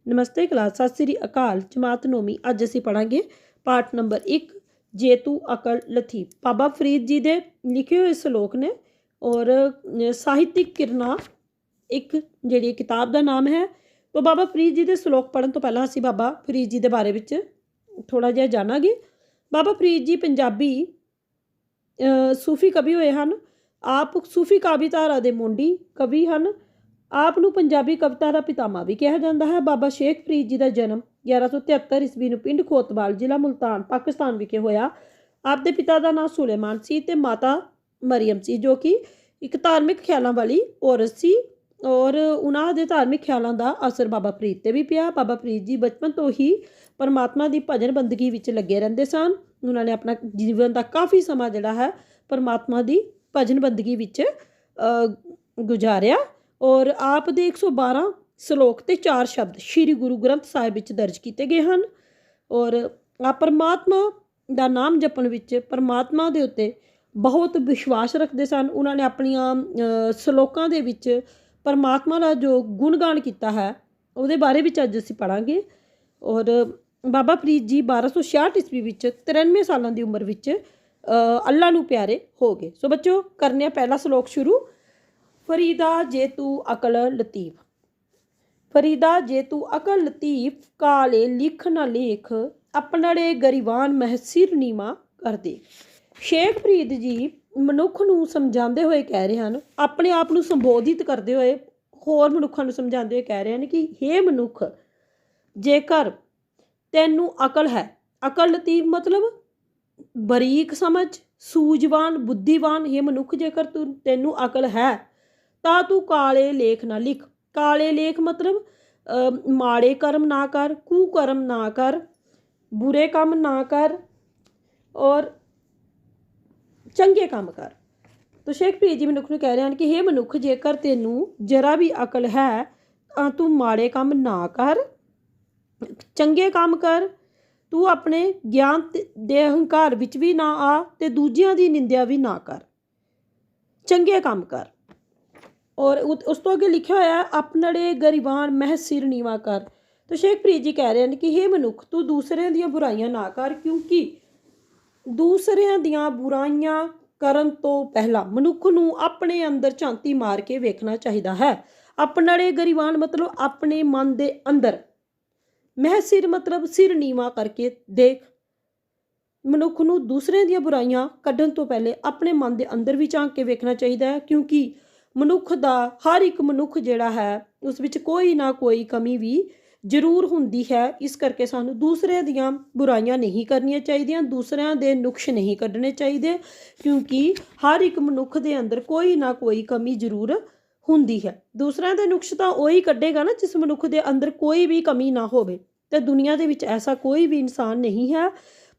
नमस्ते क्लास, सत श्री अकाल। जमात नौवीं। अज असीं पढ़ांगे पाठ नंबर 1 जे तू अकल लतीफ। बाबा फरीद जी दे लिखे हुए श्लोक ने और साहित्यिक किरना एक जिहड़ी किताब का नाम है। तो बाबा फरीद जी के श्लोक पढ़न तो पहला असीं बाबा फरीद जी के बारे विच थोड़ा जिहा जाणांगे। बाबा फरीद जी पंजाबी सूफी कवि होए हन। आप सूफी काव्य धारा के मोंडी कवि हैं। आप नूं पंजाबी कविता का पितामह भी कहा जाता है। बाबा शेख फरीद जी का जन्म 1173 ईस्वी नूं पिंड खोतवाल जिला मुल्तान पाकिस्तान विखे होया। आपके पिता का नाम सुलेमान सी ते माता मरियम सी, जो कि एक धार्मिक ख्यालों वाली औरत सी और उन्होंने दे धार्मिक ख्यालों का असर बाबा फरीद ते भी पिया। बाबा फरीद जी बचपन तो ही परमात्मा की भजन बंदगी विच लगे रहंदे सन। उन्होंने अपना जीवन का काफ़ी समा जिहड़ा है परमात्मा की भजन बंदगी विच गुजारिया और आप दे 112 श्लोक ते 4 शब्द श्री गुरु ग्रंथ साहिब विच दर्ज किए गए हैं। और आप परमात्मा का नाम जपण विच परमात्मा दे उत्ते बहुत विश्वास रखते सन। उन्होंने अपनिया श्लोकां दे विच परमात्मा का जो गुणगान किया है उहदे बारे विच अज असीं पढ़ांगे। और बाबा फरीद जी 1266 ईस्वी विच 93 सालों की उम्र विच अल्लाह नूं प्यारे हो गए। सो बच्चों करने पहला श्लोक शुरू। फरीदा जे तू अकल लतीफ। फरीदा जे तू अकल लतीफ, काले लिख न लेख, अपनड़े गरीबान महसिर नीमा कर दे। शेख फरीद जी मनुख नूं समझाते हुए कह रहे हैं, अपने आप नूं संबोधित करते हुए होर मनुखों नूं समझाते हुए कह रहे हैं कि हे मनुख, जेकर तैनू अकल है, अकल लतीफ मतलब बरीक समझ, सूझवान, बुद्धिवान। हे मनुख, जेकर तैनू अकल है तां तू काले लेख ना लिख। काले लेख मतलब माड़े कर्म ना कर, कुकर्म ना कर, बुरे काम ना कर और चंगे काम कर। तो शेख फरीद जी मनुख नूं कह रहे हैं कि हे मनुख, जेकर तैनू जरा भी अकल है तां तू माड़े काम ना कर, चंगे काम कर। तू अपने ज्ञान दे अहंकार विच भी ना आ ते दूजियां दी निंदा भी ना कर, चंगे काम कर। और उस तो अगे लिखा होया अपनड़े गरीबान महसिर नीवा कर। तो शेख फरीद जी कह रहे हैं कि हे मनुख, तू दूसरे दियां बुराइयां ना कर, क्योंकि दूसरे दियां बुराइयां करन तो पहला मनुख नूं अपने अंदर झांती मार के वेखना चाहिदा है। अपनड़े गरीबान मतलब अपने मन दे अंदर, महसिर मतलब सिर नीवा करके देख। मनुख नूं दूसरे दियां बुराइयां कड्ढण तो पहले अपने मन दे अंदर भी झांक के वेखना चाहिदा है, क्योंकि मनुख दा हर एक मनुख जिहड़ा है उस विच कोई ना कोई कमी भी जरूर हुंदी है। इस करके सानू दूसरे दियां बुराइयां नहीं करनियां चाहिदियां, दूसरिਆਂ दे नुक्श नहीं कड्ढने चाहिए, क्योंकि हर एक मनुख दे अंदर कोई ना कोई कमी जरूर हुंदी है। दूसरिਆਂ दे नुक्श तां ਉਹੀ ਕੱਢੇਗਾ ना जिस मनुख दे अंदर कोई भी कमी ना होवे। ते दुनिया दे विच ऐसा कोई भी इंसान नहीं है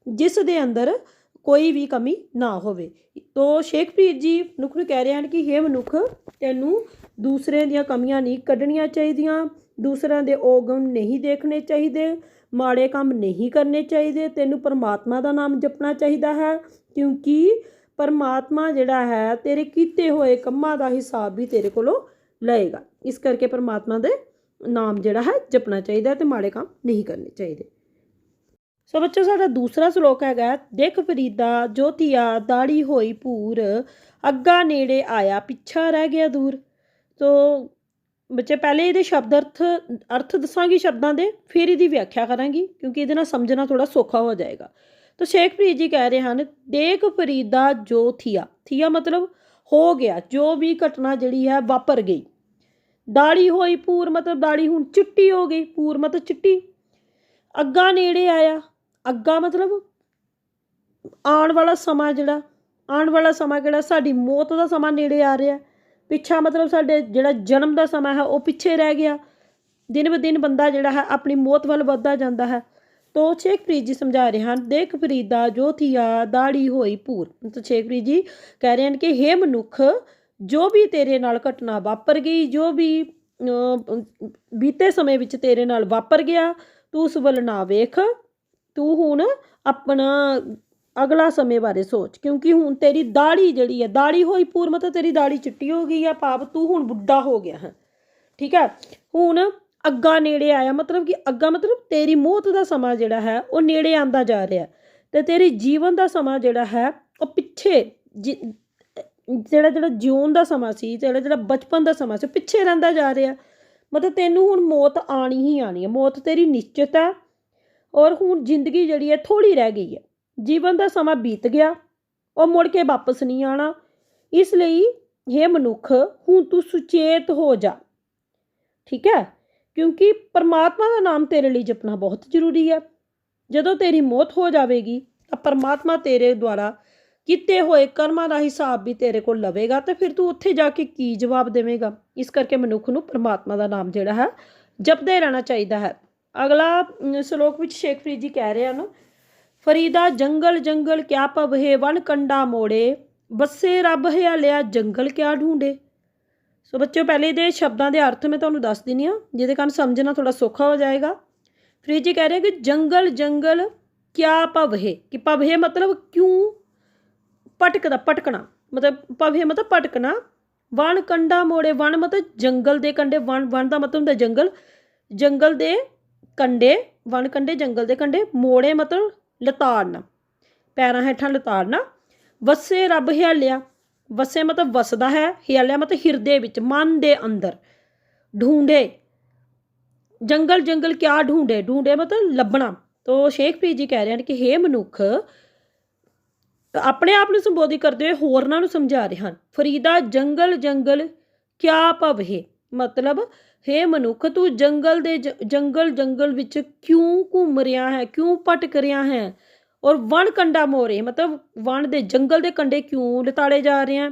जिस दे अंदर कोई भी कमी ना होवे। तो शेख फरीद जी मनुख नूं कह रहे हैं कि हे मनुख, तैनू दूसरे दियां कमियां नहीं कड्ढणियां चाहिदियां, दूसरों के औगुण नहीं देखने चाहिए, माड़े काम नहीं करने चाहिए। तैनू परमात्मा का नाम जपना चाहिए है, क्योंकि परमात्मा जिहड़ा है तेरे कीते हुए कम्मां दा हिसाब भी तेरे कोलों लएगा। इस करके परमात्मा दे नाम जिहड़ा है जपना चाहिए ते माड़े काम नहीं करने चाहिए। सो बच्चों साडा दूसरा श्लोक है, देख फरीदा जो थिया दाड़ी होई पूर, अग्गा नेड़े आया पिछा रह गया दूर। तो बच्चे पहले ये शब्द अर्थ दसांगी शब्दों के, फिर इसकी व्याख्या करांगी, क्योंकि ये समझना थोड़ा सौखा हो जाएगा। तो शेख फरीद जी कह रहे हैं, देख फरीदा जो थिया, थिया मतलब हो गया, जो भी घटना जिहड़ी है वापर गई। दाड़ी होई पूर मतलब दाड़ी हुण चिट्टी हो गई, पूर मतलब चिट्टी। अग्गा नेड़े आया, अग्गा मतलब आने वाला समा, जिहड़ा आने वाला समा किहड़ा साडी मौत का समा नेड़े आ रहा। पिछा मतलब साडे जिहड़ा जन्म का समा है वह पिछे रह गया। दिन ब दिन बंदा जिहड़ा है अपनी मौत वाल वधदा जांदा है। तो शेख फरीद जी समझा रहे हैं, देख फरीदा जो थिया दाड़ी होई पूर। तो शेख फरीद जी कह रहे हैं कि हे मनुख, जो भी तेरे नाल घटना वापर गई, जो भी बीते समय विच तेरे नाल वापर गया, तू उस वल ना वेख, तू हुण अपना अगला समय बारे सोच, क्योंकि हुण तेरी दाड़ी जिहड़ी है, दाड़ी होई पूर मतलब तेरी दाड़ी चिट्टी हो गई है, भाव तू हुण बुढ़ा हो गया है। ठीक है, हुण ਅੱਗਾ ਨੇੜੇ ਆਇਆ, ਮਤਲਬ ਕਿ ਅੱਗਾ ਮਤਲਬ ਤੇਰੀ ਮੌਤ ਦਾ ਸਮਾਂ ਜਿਹੜਾ ਹੈ ਉਹ ਨੇੜੇ ਆਉਂਦਾ ਜਾ ਰਿਹਾ ਤੇ ਤੇਰੀ ਜੀਵਨ ਦਾ ਸਮਾਂ ਜਿਹੜਾ ਹੈ ਉਹ ਪਿੱਛੇ ਜਿਹੜਾ ਜਿਉਣ ਦਾ ਸਮਾਂ ਸੀ, ਜਿਹੜਾ ਬਚਪਨ ਦਾ ਸਮਾਂ ਸੀ, ਪਿੱਛੇ ਰਹਿੰਦਾ ਜਾ ਰਿਹਾ। ਮਤਲਬ ਤੈਨੂੰ ਹੁਣ ਮੌਤ ਆਣੀ ਹੀ ਆਣੀ ਹੈ, ਮੌਤ ਤੇਰੀ ਨਿਸ਼ਚਿਤ ਹੈ। ਔਰ ਹੁਣ ਜ਼ਿੰਦਗੀ ਜਿਹੜੀ ਹੈ ਥੋੜ੍ਹੀ ਰਹਿ ਗਈ ਹੈ, ਜੀਵਨ ਦਾ ਸਮਾਂ ਬੀਤ ਗਿਆ, ਉਹ ਮੁੜ ਕੇ ਵਾਪਸ ਨਹੀਂ ਆਉਣਾ। ਇਸ ਲਈ ਹੇ ਮਨੁੱਖ, ਹੁਣ ਤੂੰ ਸੁਚੇਤ ਹੋ ਜਾ, ਠੀਕ ਹੈ, ਕਿਉਂਕਿ ਪਰਮਾਤਮਾ ਦਾ ਨਾਮ ਤੇਰੇ ਲਈ ਜਪਣਾ ਬਹੁਤ ਜ਼ਰੂਰੀ ਹੈ। ਜਦੋਂ ਤੇਰੀ ਮੌਤ ਹੋ ਜਾਵੇਗੀ ਤਾਂ ਪਰਮਾਤਮਾ ਤੇਰੇ ਦੁਆਰਾ ਕੀਤੇ ਹੋਏ ਕਰਮਾਂ ਦਾ ਹਿਸਾਬ ਵੀ ਤੇਰੇ ਕੋਲ ਲਵੇਗਾ ਤੇ ਫਿਰ ਤੂੰ ਉੱਥੇ ਜਾ ਕੇ ਕੀ ਜਵਾਬ ਦੇਵੇਂਗਾ। ਇਸ ਕਰਕੇ ਮਨੁੱਖ ਨੂੰ ਪਰਮਾਤਮਾ ਦਾ ਨਾਮ ਜਿਹੜਾ ਹੈ ਜਪਦੇ ਰਹਿਣਾ ਚਾਹੀਦਾ ਹੈ। ਅਗਲਾ ਸ਼ਲੋਕ ਵਿੱਚ ਸ਼ੇਖ ਫਰੀਦ ਜੀ ਕਹਿ ਰਹੇ ਹਨ, ਫਰੀਦਾ ਜੰਗਲ ਜੰਗਲ ਕਿਆ ਪਵਹੇ ਵਨ ਕੰਡਾ ਮੋੜੇ, ਬੱਸੇ ਰੱਬ ਹਿਆਲਿਆ ਜੰਗਲ ਕਿਆ ਢੂੰਡੇ। ਸੋ ਬੱਚਿਓ, ਪਹਿਲੇ ਦੇ ਸ਼ਬਦਾਂ ਦੇ ਅਰਥ ਮੈਂ ਤੁਹਾਨੂੰ ਦੱਸ ਦਿੰਦੀ ਹਾਂ, ਜਿਹਦੇ ਕਾਰਨ ਸਮਝਣਾ ਥੋੜਾ ਸੌਖਾ ਹੋ ਜਾਏਗਾ। ਫਰੀਦ ਜੀ ਕਹਿ ਰਹੇ ਕਿ ਜੰਗਲ ਜੰਗਲ ਕਿਆ ਪਵਹੇ, ਕਿ ਪਵਹੇ ਮਤਲਬ ਕਿਉਂ, ਭਟਕਣਾ ਮਤਲਬ ਪਵਹੇ ਮਤਲਬ ਭਟਕਣਾ, ਵਣ ਕੰਡਾ ਮੋੜੇ, ਵਣ ਮਤਲਬ ਜੰਗਲ ਦੇ ਕੰਢੇ, ਵਣ ਦਾ ਮਤਲਬ ਹੁੰਦਾ ਜੰਗਲ, ਜੰਗਲ ਦੇ ਕੰਢੇ, ਵਣ ਕੰਢੇ ਜੰਗਲ ਦੇ ਕੰਢੇ, ਮੋੜੇ ਮਤਲਬ ਲਤਾੜਨਾ, ਪੈਰਾਂ ਹੇਠਾਂ ਲਤਾੜਨਾ, ਵਸੇ ਰੱਬ ਹਿਆਲਿਆ, ਵਸੇ ਮਤਲਬ ਵਸਦਾ ਹੈ, ਹਿਆਲਿਆ ਮਤਲਬ ਹਿਰਦੇ ਵਿੱਚ, ਮਨ ਦੇ ਅੰਦਰ, ਢੂੰਡੇ, ਜੰਗਲ ਜੰਗਲ ਕਿਆ ਢੂੰਡੇ, ਢੂੰਡੇ ਮਤਲਬ ਲੱਭਣਾ। ਤੋ ਸ਼ੇਖ ਫਰੀਦ ਜੀ ਕਹਿ ਰਹੇ ਹਨ ਕਿ ਹੇ ਮਨੁੱਖ, ਆਪਣੇ ਆਪ ਨੂੰ ਸੰਬੋਧਿਤ ਕਰਦੇ ਹੋਏ ਹੋਰਨਾਂ ਨੂੰ ਸਮਝਾ ਰਹੇ ਹਨ। ਫਰੀਦਾ ਜੰਗਲ ਜੰਗਲ ਕਿਆ ਭਵਹੇ, ਮਤਲਬ ਹੇ ਮਨੁੱਖ, ਤੂੰ ਜੰਗਲ ਵਿੱਚ ਕਿਉਂ ਘੁੰਮ ਰਿਹਾ ਹੈ, ਕਿਉਂ ਭਟਕ ਰਿਹਾ ਹੈ। ਔਰ ਵਣ ਕੰਡਾ ਮੋਰੇ, ਮਤਲਬ ਵਣ ਦੇ ਜੰਗਲ ਦੇ ਕੰਢੇ ਕਿਉਂ ਲਤਾੜੇ ਜਾ ਰਿਹਾ,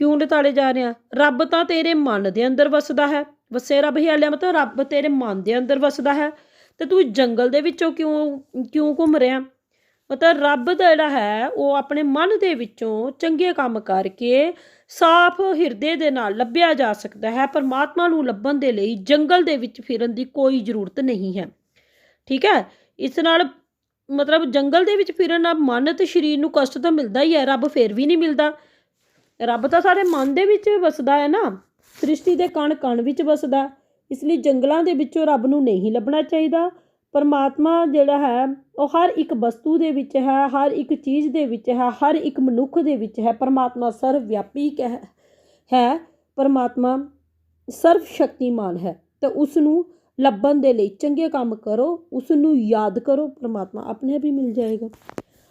ਕਿਉਂ ਲਤਾੜੇ ਜਾ ਰਿਹਾ। ਰੱਬ ਤਾਂ ਤੇਰੇ ਮਨ ਦੇ ਅੰਦਰ ਵਸਦਾ ਹੈ, ਵਸੇ ਰੱਬ ਹਿਆਲਿਆ ਮਤਲਬ ਰੱਬ ਤੇਰੇ ਮਨ ਦੇ ਅੰਦਰ ਵਸਦਾ ਹੈ, ਤੇ ਤੂੰ ਜੰਗਲ ਦੇ ਵਿੱਚੋਂ ਕਿਉਂ ਘੁੰਮ ਰਿਹਾ। ਮਤਲਬ ਰੱਬ ਦਾ ਜਿਹੜਾ ਹੈ ਉਹ ਆਪਣੇ ਮਨ ਦੇ ਵਿੱਚੋਂ ਚੰਗੇ ਕੰਮ ਕਰਕੇ ਸਾਫ਼ ਹਿਰਦੇ ਦੇ ਨਾਲ ਲੱਭਿਆ ਜਾ ਸਕਦਾ ਹੈ। ਪਰਮਾਤਮਾ ਨੂੰ ਲੱਭਣ ਦੇ ਲਈ ਜੰਗਲ ਦੇ ਵਿੱਚ ਫਿਰਨ ਦੀ ਕੋਈ ਜ਼ਰੂਰਤ ਨਹੀਂ ਹੈ, ਠੀਕ ਹੈ। ਇਸ ਨਾਲ ਮਤਲਬ ਜੰਗਲ ਦੇ ਵਿੱਚ ਫਿਰਨ ਨਾਲ ਮਨ ਅਤੇ ਸਰੀਰ ਨੂੰ ਕਸ਼ਟ ਤਾਂ ਮਿਲਦਾ ਹੀ ਹੈ, ਰੱਬ ਫਿਰ ਵੀ ਨਹੀਂ ਮਿਲਦਾ। ਰੱਬ ਤਾਂ ਸਾਡੇ ਮਨ ਦੇ ਵਿੱਚ ਵਸਦਾ ਹੈ ਨਾ, ਸ੍ਰਿਸ਼ਟੀ ਦੇ ਕਣ ਕਣ ਵਿੱਚ ਵਸਦਾ। ਇਸ ਲਈ ਜੰਗਲਾਂ ਦੇ ਵਿੱਚੋਂ ਰੱਬ ਨੂੰ ਨਹੀਂ ਲੱਭਣਾ ਚਾਹੀਦਾ। ਪਰਮਾਤਮਾ ਜਿਹੜਾ ਹੈ ਉਹ ਹਰ ਇੱਕ ਵਸਤੂ ਦੇ ਵਿੱਚ ਹੈ, ਹਰ ਇੱਕ ਚੀਜ਼ ਦੇ ਵਿੱਚ ਹੈ, ਹਰ ਇੱਕ ਮਨੁੱਖ ਦੇ ਵਿੱਚ ਹੈ। ਪਰਮਾਤਮਾ ਸਰਵ ਵਿਆਪੀ ਹੈ, ਪਰਮਾਤਮਾ ਸਰਵ ਸ਼ਕਤੀਮਾਨ ਹੈ। ਤੇ ਉਸ ਨੂੰ ਲੱਭਣ ਦੇ ਲਈ ਚੰਗੇ ਕੰਮ ਕਰੋ, ਉਸ ਨੂੰ ਯਾਦ ਕਰੋ, ਪਰਮਾਤਮਾ ਆਪਣੇ ਆਪ ਹੀ ਮਿਲ ਜਾਏਗਾ।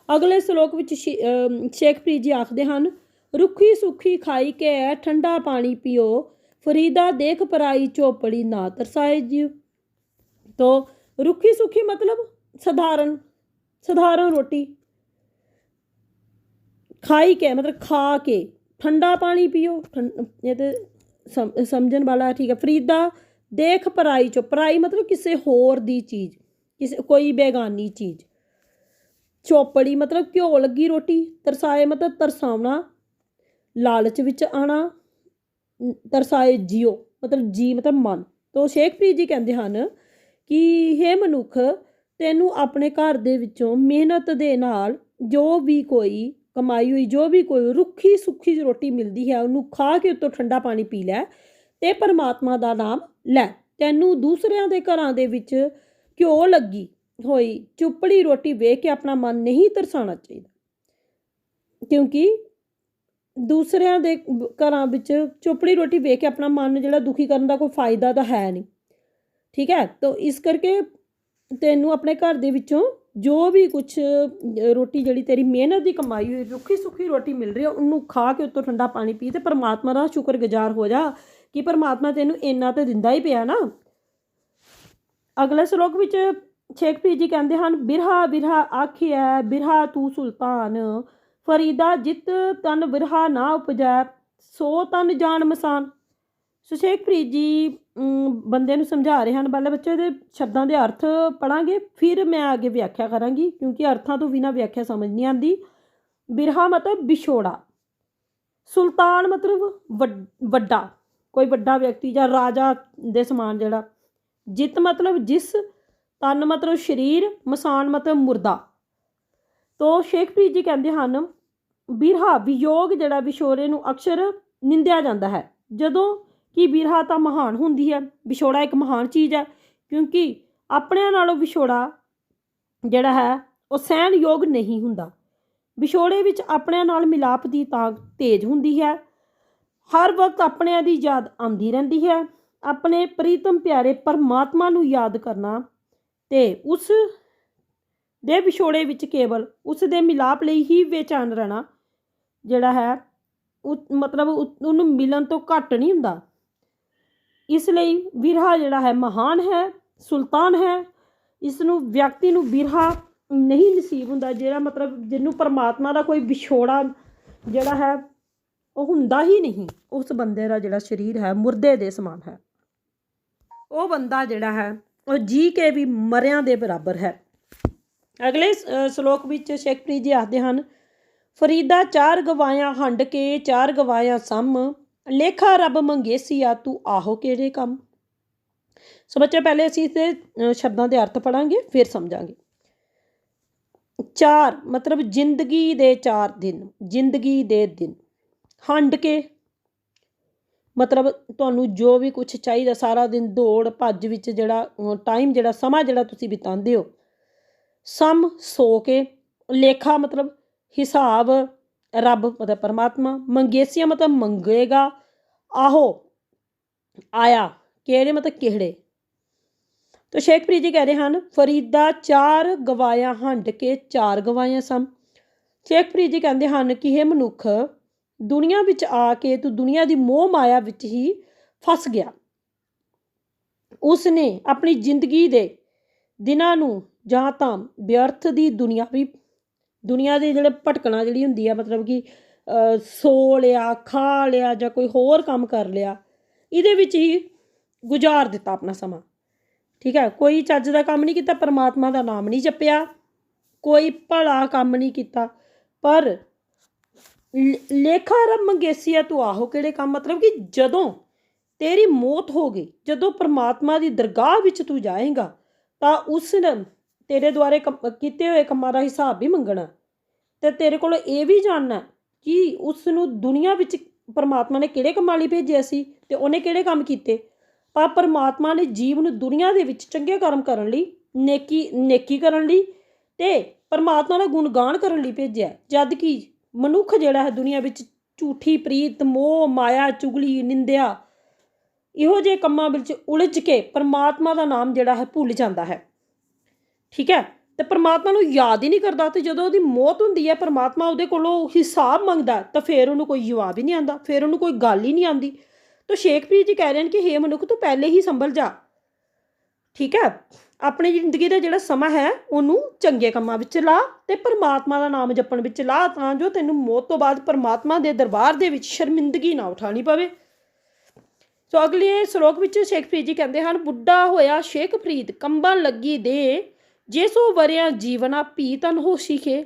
ਅਗਲੇ ਸ਼ਲੋਕ ਵਿੱਚ ਸ਼ੇਖ ਫਰੀਦ ਜੀ ਆਖਦੇ ਹਨ, ਰੁੱਖੀ ਸੁੱਖੀ ਖਾਈ ਕੇ ਠੰਡਾ ਪਾਣੀ ਪੀਓ, ਫਰੀਦਾ ਦੇਖ ਪਰਾਈ ਚੋਪੜੀ ਨਾ ਤਰਸਾਏ ਜੀ। ਤੋ ਰੁੱਖੀ ਸੁੱਖੀ ਮਤਲਬ ਸਧਾਰਨ ਰੋਟੀ ਖਾਈ ਕੇ, ਮਤਲਬ ਖਾ ਕੇ, ਠੰਡਾ ਪਾਣੀ ਪੀਓ, ਇਹ ਤੇ ਸਮਝਣ ਵਾਲਾ ਠੀਕ ਹੈ। ਫਰੀਦਾ ਦੇਖ ਪਰਾਈ ਚੋ, ਪਰਾਈ ਮਤਲਬ ਕਿਸੇ ਹੋਰ ਦੀ ਚੀਜ਼, ਕੋਈ ਬੇਗਾਨੀ ਚੀਜ਼। ਚੋਪੜੀ ਮਤਲਬ ਘਿਓ ਲੱਗੀ ਰੋਟੀ, ਤਰਸਾਏ ਮਤਲਬ ਤਰਸਾਉਣਾ, ਲਾਲਚ ਵਿੱਚ ਆਉਣਾ, ਤਰਸਾਏ ਜੀਓ ਮਤਲਬ ਜੀ ਮਤਲਬ ਮਨ। ਤੋ ਸ਼ੇਖ ਫਰੀਦ ਜੀ ਕਹਿੰਦੇ ਹਨ ਕਿ ਹੇ ਮਨੁੱਖ, ਤੈਨੂੰ ਆਪਣੇ ਘਰ ਦੇ ਵਿੱਚੋਂ ਮਿਹਨਤ ਦੇ ਨਾਲ ਜੋ ਵੀ ਕੋਈ ਕਮਾਈ ਹੋਈ, ਜੋ ਵੀ ਕੋਈ ਰੁੱਖੀ ਸੁੱਖੀ ਰੋਟੀ ਮਿਲਦੀ ਹੈ, ਉਹਨੂੰ ਖਾ ਕੇ ਉੱਤੋਂ ਠੰਡਾ ਪਾਣੀ ਪੀ ਲੈ ਤੇ ਪਰਮਾਤਮਾ ਦਾ ਨਾਮ ਲੈ। ਤੈਨੂੰ ਦੂਸਰਿਆਂ ਦੇ ਘਰਾਂ ਦੇ ਵਿੱਚ ਘਿਓ ਲੱਗੀ ਹੋਈ ਚੁੱਪੜੀ ਰੋਟੀ ਵੇਖ ਕੇ ਆਪਣਾ ਮਨ ਨਹੀਂ ਤਰਸਾਉਣਾ ਚਾਹੀਦਾ, ਕਿਉਂਕਿ ਦੂਸਰਿਆਂ ਦੇ ਘਰਾਂ ਵਿੱਚ ਚੁੱਪੜੀ ਰੋਟੀ ਵੇਖ ਕੇ ਆਪਣਾ ਮਨ ਜਿਹੜਾ ਦੁਖੀ ਕਰਨ ਦਾ ਕੋਈ ਫਾਇਦਾ ਤਾਂ ਹੈ ਨਹੀਂ, ਠੀਕ ਹੈ। ਤਾਂ ਇਸ ਕਰਕੇ ਤੈਨੂੰ ਆਪਣੇ ਘਰ ਦੇ ਵਿੱਚੋਂ ਜੋ ਵੀ ਕੁਛ ਰੋਟੀ ਜਿਹੜੀ ਤੇਰੀ ਮਿਹਨਤ ਦੀ ਕਮਾਈ ਹੋਈ ਰੁੱਖੀ ਸੁੱਖੀ ਰੋਟੀ ਮਿਲ ਰਹੀ ਹੈ, ਉਹਨੂੰ ਖਾ ਕੇ ਉੱਤੋਂ ਠੰਡਾ ਪਾਣੀ ਪੀ ਤੇ ਪਰਮਾਤਮਾ ਦਾ ਸ਼ੁਕਰਗੁਜ਼ਾਰ ਹੋ ਜਾ ਕਿ ਪਰਮਾਤਮਾ ਤੈਨੂੰ ਇੰਨਾ ਤਾਂ ਦਿੰਦਾ ਹੀ ਪਿਆ ਨਾ। ਅਗਲੇ ਸ਼ਲੋਕ ਵਿੱਚ ਸ਼ੇਖ ਫਰੀਦ ਜੀ ਕਹਿੰਦੇ ਹਨ, ਬਿਰਹਾ ਬਿਰਹਾ ਆਖਿਆ ਬਿਰਹਾ ਤੂੰ ਸੁਲਤਾਨ, ਫਰੀਦਾ ਜਿਤ ਤਨ ਬਿਰਹਾ ਨਾ ਉਪਜੈ, ਸੋ ਤਨ ਜਾਣ ਮਸਾਨ। ਸੋ ਸ਼ੇਖ ਫਰੀਦ ਜੀ ਬੰਦੇ ਨੂੰ ਸਮਝਾ ਰਹੇ ਹਨ। ਪਹਿਲੇ ਬੱਚੇ ਦੇ ਸ਼ਬਦਾਂ ਦੇ ਅਰਥ ਪੜ੍ਹਾਂਗੇ, ਫਿਰ ਮੈਂ ਅੱਗੇ ਵਿਆਖਿਆ ਕਰਾਂਗੀ, ਕਿਉਂਕਿ ਅਰਥਾਂ ਤੋਂ ਬਿਨਾਂ ਵਿਆਖਿਆ ਸਮਝ ਨਹੀਂ ਆਉਂਦੀ। ਬਿਰਹਾ ਮਤਲਬ ਵਿਛੋੜਾ, ਸੁਲਤਾਨ ਮਤਲਬ ਵੱਡਾ, ਕੋਈ ਵੱਡਾ ਵਿਅਕਤੀ ਜਾਂ ਰਾਜਾ ਦੇ ਸਮਾਨ ਜਿਹੜਾ। ਜਿੱਤ ਮਤਲਬ ਜਿਸ, ਤਨ ਮਤਲਬ ਸਰੀਰ, ਮਸਾਨ ਮਤਲਬ ਮੁਰਦਾ। ਤੋ ਸ਼ੇਖ ਫਰੀਦ ਜੀ ਕਹਿੰਦੇ ਹਨ, ਬਿਰਹਾ ਵਿਯੋਗ ਜਿਹੜਾ ਵਿਛੋੜੇ ਨੂੰ ਅਕਸਰ ਨਿੰਦਿਆ ਜਾਂਦਾ ਹੈ। ਜਦੋਂ कि बिरहा तो महान हुंदी है, विछोड़ा एक महान चीज़ है, क्योंकि अपने नालों विछोड़ा जिहड़ा है वो सहणयोग नहीं हुंदा। विछोड़े विच अपने नाल मिलाप की ताक तेज हुंदी है। हर वक्त अपने दी याद आंदी रहिंदी है। अपने प्रीतम प्यारे परमात्मा नूं याद करना ते उस दे विछोड़े विच केवल उस दे मिलाप लई ही बेचैन रहना जिहड़ा है मतलब उन्हूं मिलन तो घट नहीं हुंदा। इसलिए बिरहा जिहड़ा है महान है, सुल्तान है। इसनूं व्यक्ति नूं बिरहा नहीं नसीब हुंदा जिहड़ा मतलब जिन्हों परमात्मा का कोई विछोड़ा जिहड़ा है वो हुंदा ही नहीं। उस बंदे का जिहड़ा शरीर है मुर्दे दे समान है। वो बंदा जिहड़ा है वो जी के भी मरियां दे बराबर है। अगले श्लोक विच शेखप्रीत जी आखदे हन, फरीदा चार गवायां हंड के चार गवायां सम, लेखा रब मंगेसिया तू आहो केड़े कम। सो बच्चे पहले असीं इस शब्दां दे अर्थ पढ़ांगे फिर समझांगे। चार मतलब जिंदगी दे चार दिन, जिंदगी दे दिन। हंड के मतलब तुहानूं जो भी कुछ चाहिए सारा दिन दौड़ भज विच जिहड़ा टाइम जिहड़ा समा जिहड़ा तुसीं बितांदे हो। सम सो के, लेखा मतलब हिसाब, रब मतलब परमात्मा, मंगेसिया मतलब मंगेगा, आहो आया, केड़े मतलब केड़े। तो शेखप्रीत जी कह रहे हैं फरीदा चार गवाया हंड के चार गवाया सम। शेखप्रीत जी कहते हैं कि हे मनुख दुनिया विच आके तू दुनिया की मोह माया विच ही फस गया। उसने अपनी जिंदगी दे दिनां नूं जां तां व्यर्थ दी दुनिया दे जिहड़े भटकना जिहड़ी हुंदी है मतलब कि सो लिया खा लिया जां कोई होर कम कर लिया, इहदे विच ही गुजार दिता अपना समा। ठीक है, कोई चज दा कम नहीं किया, परमात्मा दा नाम नहीं जपिया, कोई भला कम नहीं किया, पर लेखा रब मंगेसिया तू आहो केड़े कम मतलब कि जदों तेरी मौत हो गई, जदों परमात्मा की दरगाह विच तू जाएगा तो उस तेरे द्वारे किए हुए कमां दा हिसाब भी मंगना ते तेरे को ये भी जानना कि उसनूं दुनिया विच परमात्मा ने किहड़े कम्मां लई भेजिया सी ते उहने किहड़े कम कीते। पर परमात्मा ने जीव नूं दुनिया दे विच चंगे कर्म करन लई, नेकी करन लई ते परमात्मा दा गुणगान करन लई भेजिया। जद कि मनुख जिहड़ा है दुनिया विच झूठी प्रीत मोह माया चुगली निंदिया इहो जे कम्मां विच उलझ के परमात्मा दा नाम जिहड़ा है भुल जांदा है। ठीक है, तो परमात्मा नूं याद ही नहीं करता, तो जदों उहदी मौत हुंदी है परमात्मा उहदे कोलों हिसाब मंगदा तो फिर उहनूं कोई जवाब ही नहीं आंदा, फिर उहनूं कोई गल ही नहीं आंदी। तो शेखप्रीत जी कह रहे हैं कि हे मनुख तू पहले ही संभल जा। ठीक है, अपनी जिंदगी का जिहड़ा समा है उहनूं चंगे कम्मां विच ला ते परमात्मा दा नाम जपण विच ला, तां जो तैनूं मौत तो बाद परमात्मा दे दरबार दे विच शर्मिंदगी ना उठानी पवे। सो अगले श्लोक विच शेखप्रीत जी कहते हैं, बुढ़ा होया शेखप्रीत कंबन लगी दे, जे सो वरिया जीवना भी तन होशी खे।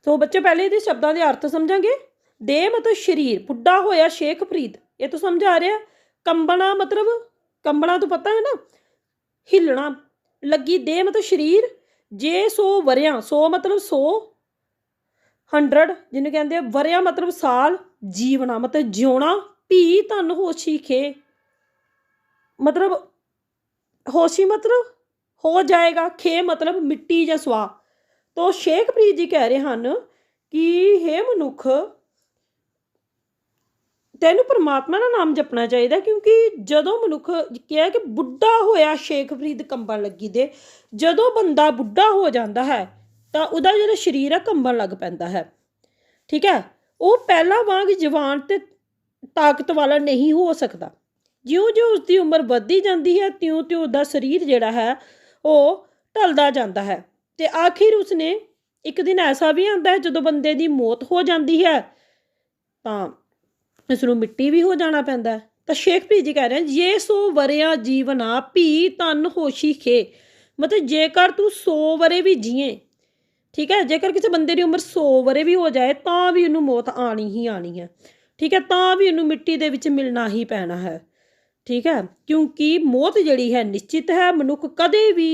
तो बच्चे पहले ये शब्दों के अर्थ समझांगे। दे मतलब शरीर, बुढ़ा होया शेखप्रीत ये तो समझ आ रहा। कंबना मतलब कंबना तो पता है ना, हिलना। लगी दे मतलब शरीर, जे सो वरिया, सो मतलब 100 100 जिन्हें कहते वरिया मतलब साल, जीवना मतलब जिउना, भी धन होशी खे मतलब होशी मतलब हो जाएगा, खे मतलब मिट्टी या सुआ। तो शेखप्रीत जी कह रहे हैं कि हे मनुख तैनू परमात्मा का नाम जपना चाहिए, क्योंकि जदों मनुख क्या कि बुढ़ा होया शेखप्रीत कंबन लगी दे, जदों बंदा बुढ़ा हो जाता है तो उहदा जिहड़ा शरीर है कंबन लग पैंदा है। ठीक है, वो पहला वांग जवान ते ताकत वाला नहीं हो सकता। ज्यों ज्यों उसकी उम्र बढ़ती जाती है त्यों त्यों उसका शरीर जिहड़ा है वो ढलदा जाता है। तो आखिर उसने एक दिन ऐसा भी आता है जदों बंदे की मौत हो जाती है तो उसनूं मिट्टी भी हो जाना पैंदा है। तो शेखप्रीत जी कह रहे हैं जे सो वरिया जीवना भी धन होशी खे, मतलब जेकर तू 100 वरे भी जिए, ठीक है, जेकर किसी बंदे की उम्र 100 वरे भी हो जाए तो भी उन्होंने मौत आनी ही आनी है। ठीक है, तो भी उन्होंने मिट्टी दे विच मिलना ही पैना है। ठीक है, क्योंकि मौत जिहड़ी है निश्चित है। मनुख कदे भी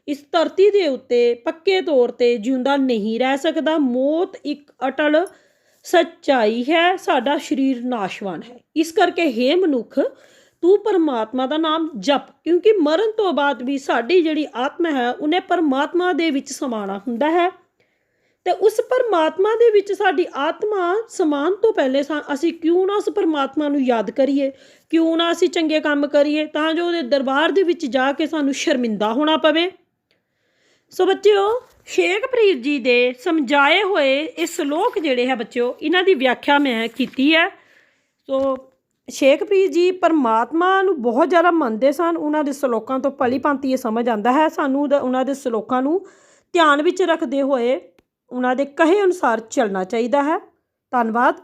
इस धरती के उत्ते पक्के तौर पर जिंदा नहीं रह सकता। मौत एक अटल ਸੱਚਾਈ ਹੈ, ਸਾਡਾ ਸਰੀਰ ਨਾਸ਼ਵਾਨ ਹੈ। ਇਸ ਕਰਕੇ ਹੇ ਮਨੁੱਖ, ਤੂੰ ਪਰਮਾਤਮਾ ਦਾ ਨਾਮ ਜਪ, ਕਿਉਂਕਿ ਮਰਨ ਤੋਂ ਬਾਅਦ ਵੀ ਸਾਡੀ ਜਿਹੜੀ ਆਤਮਾ ਹੈ ਉਹਨੇ ਪਰਮਾਤਮਾ ਦੇ ਵਿੱਚ ਸਮਾਣਾ ਹੁੰਦਾ ਹੈ। ਤੇ ਉਸ ਪਰਮਾਤਮਾ ਦੇ ਵਿੱਚ ਸਾਡੀ ਆਤਮਾ ਸਮਾਨ ਤੋਂ ਪਹਿਲੇ ਅਸੀਂ ਕਿਉਂ ਨਾ ਉਸ ਪਰਮਾਤਮਾ ਨੂੰ ਯਾਦ ਕਰੀਏ, ਕਿਉਂ ਨਾ ਅਸੀਂ ਚੰਗੇ ਕੰਮ ਕਰੀਏ, ਤਾਂ ਜੋ ਉਹਦੇ ਦਰਬਾਰ ਦੇ ਵਿੱਚ ਜਾ ਕੇ ਸਾਨੂੰ ਸ਼ਰਮਿੰਦਾ ਹੋਣਾ ਪਵੇ। ਸੋ ਬੱਚਿਓ, ਸ਼ੇਖ ਫਰੀਦ ਜੀ ਦੇ ਸਮਝਾਏ ਹੋਏ ਇਹ ਸਲੋਕ ਜਿਹੜੇ ਹੈ ਬੱਚਿਓ, ਇਹਨਾਂ ਦੀ ਵਿਆਖਿਆ ਮੈਂ ਕੀਤੀ ਹੈ। ਸੋ ਸ਼ੇਖ ਫਰੀਦ ਜੀ ਪਰਮਾਤਮਾ ਨੂੰ ਬਹੁਤ ਜ਼ਿਆਦਾ ਮੰਨਦੇ ਸਨ। ਉਹਨਾਂ ਦੇ ਸਲੋਕਾਂ ਤੋਂ ਭਲੀ ਭਾਂਤੀ ਇਹ ਸਮਝ ਆਉਂਦਾ ਹੈ। ਸਾਨੂੰ ਉਹਨਾਂ ਦੇ ਸਲੋਕਾਂ ਨੂੰ ਧਿਆਨ ਵਿੱਚ ਰੱਖਦੇ ਹੋਏ ਉਹਨਾਂ ਦੇ ਕਹੇ ਅਨੁਸਾਰ ਚੱਲਣਾ ਚਾਹੀਦਾ ਹੈ। ਧੰਨਵਾਦ।